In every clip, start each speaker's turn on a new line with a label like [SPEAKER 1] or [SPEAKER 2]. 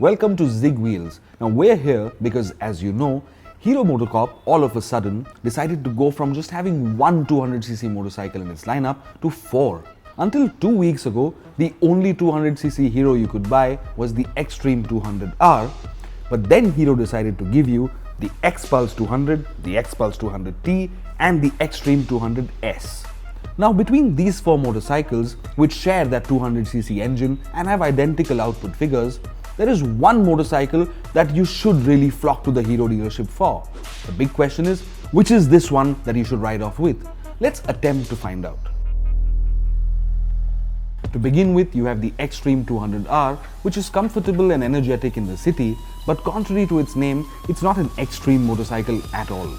[SPEAKER 1] Welcome to ZigWheels. Now we're here because, as you know, Hero MotoCorp all of a sudden decided to go from just having one 200cc motorcycle in its lineup to 4. Until 2 weeks ago, the only 200cc Hero you could buy was the Xtreme 200R, but then Hero decided to give you the XPulse 200, the XPulse 200T and the Xtreme 200S. Now between these 4 motorcycles, which share that 200cc engine and have identical output figures, there is one motorcycle that you should really flock to the Hero dealership for. The big question is, which is this one that you should ride off with? Let's attempt to find out. To begin with, you have the Xtreme 200R, which is comfortable and energetic in the city, but contrary to its name, it's not an extreme motorcycle at all.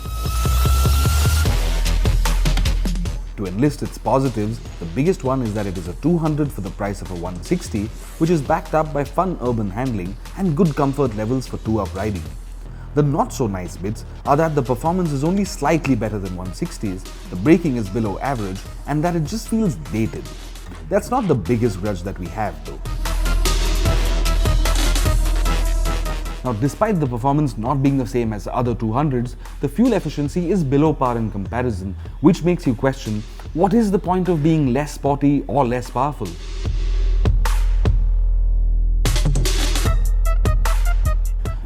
[SPEAKER 1] To enlist its positives, the biggest one is that it is a 200 for the price of a 160, which is backed up by fun urban handling and good comfort levels for 2-up riding. The not so nice bits are that the performance is only slightly better than 160s, the braking is below average, and that it just feels dated. That's not the biggest grudge that we have though. Now, despite the performance not being the same as other 200s, the fuel efficiency is below par in comparison, which makes you question, what is the point of being less sporty or less powerful?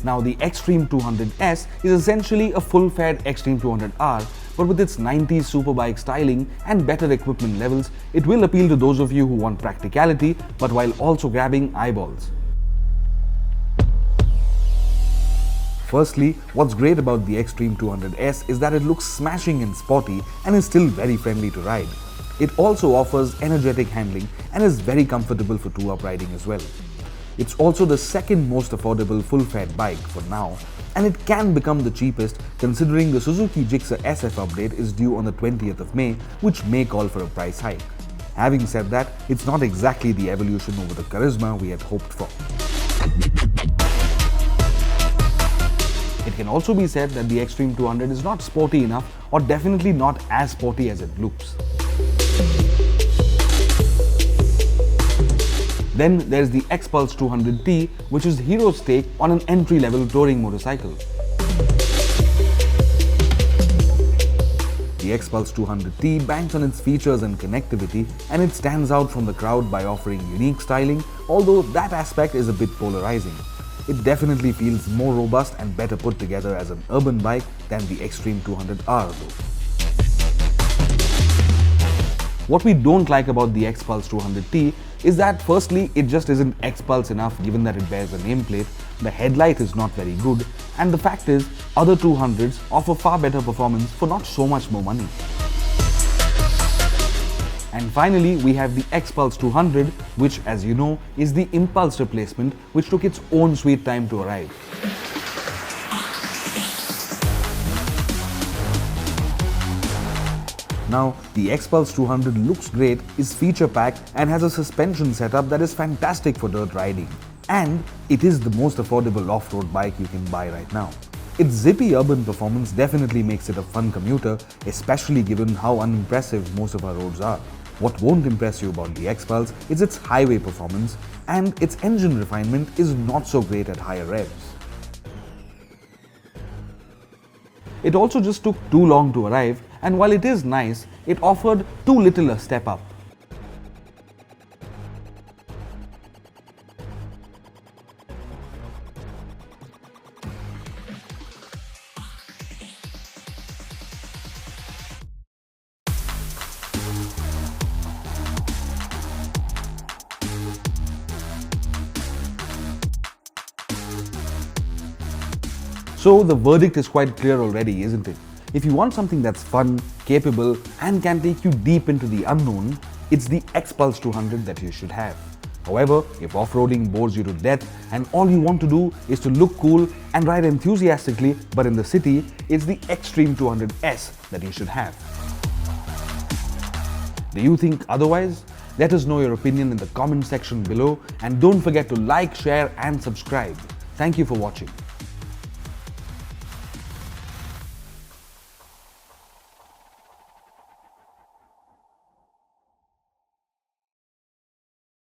[SPEAKER 1] Now, the Xtreme 200S is essentially a full-fed Xtreme 200R, but with its 90s superbike styling and better equipment levels, it will appeal to those of you who want practicality, but while also grabbing eyeballs. Firstly, what's great about the Xtreme 200S is that it looks smashing and sporty and is still very friendly to ride. It also offers energetic handling and is very comfortable for 2-up riding as well. It's also the second most affordable full-fed bike for now, and it can become the cheapest considering the Suzuki Gixxer SF update is due on the 20th of May, which may call for a price hike. Having said that, it's not exactly the evolution over the charisma we had hoped for. It can also be said that the Xtreme 200 is not sporty enough, or definitely not as sporty as it looks. Then there's the XPulse 200T, which is Hero's take on an entry-level touring motorcycle. The XPulse 200T banks on its features and connectivity, and it stands out from the crowd by offering unique styling, although that aspect is a bit polarizing. It definitely feels more robust and better put together as an urban bike than the Xtreme 200R though. What we don't like about the XPulse 200T is that firstly, it just isn't XPulse enough given that it bears a nameplate, the headlight is not very good, and the fact is, other 200s offer far better performance for not so much more money. And finally, we have the XPulse 200, which, as you know, is the Impulse replacement, which took its own sweet time to arrive. Now, the XPulse 200 looks great, is feature-packed and has a suspension setup that is fantastic for dirt riding. And it is the most affordable off-road bike you can buy right now. Its zippy urban performance definitely makes it a fun commuter, especially given how unimpressive most of our roads are. What won't impress you about the XPulse is its highway performance, and its engine refinement is not so great at higher revs. It also just took too long to arrive, and while it is nice, it offered too little a step up. So the verdict is quite clear already, isn't it? If you want something that's fun, capable, and can take you deep into the unknown, it's the XPulse 200 that you should have. However, if off-roading bores you to death and all you want to do is to look cool and ride enthusiastically but in the city, it's the Xtreme 200S that you should have. Do you think otherwise? Let us know your opinion in the comment section below, and don't forget to like, share and subscribe. Thank you for watching.